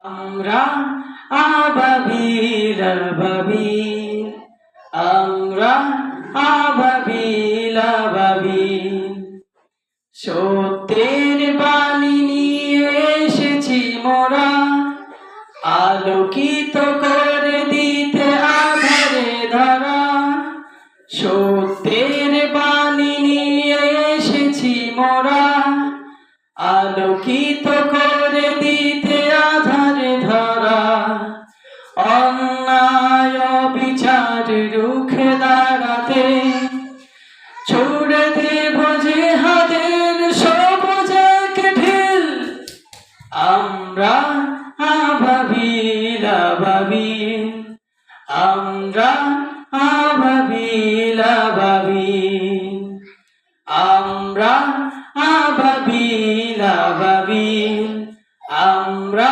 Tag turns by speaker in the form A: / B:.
A: আমরা আবাবিল আবাবিল, আমরা আবাবিল আবাবিল, সত্যের বাণী নিয়ে এসেছি মোরা, আলোকিত করে দিতে আধারে ধরা। সত্যের বাণী নিয়ে এসেছি মোরা, আলোকিত করে দিতে আধারে ধরা। অন্যায় বিচার রুখে দাঁড়াতে ছুড়ে দেব জিহাদের সবুজ এক ঢিল। আমরা আবাবিল আবাবিল, আমরা আবাবিল আবাবিল, আমরা আবাবিল আবাবিল, আমরা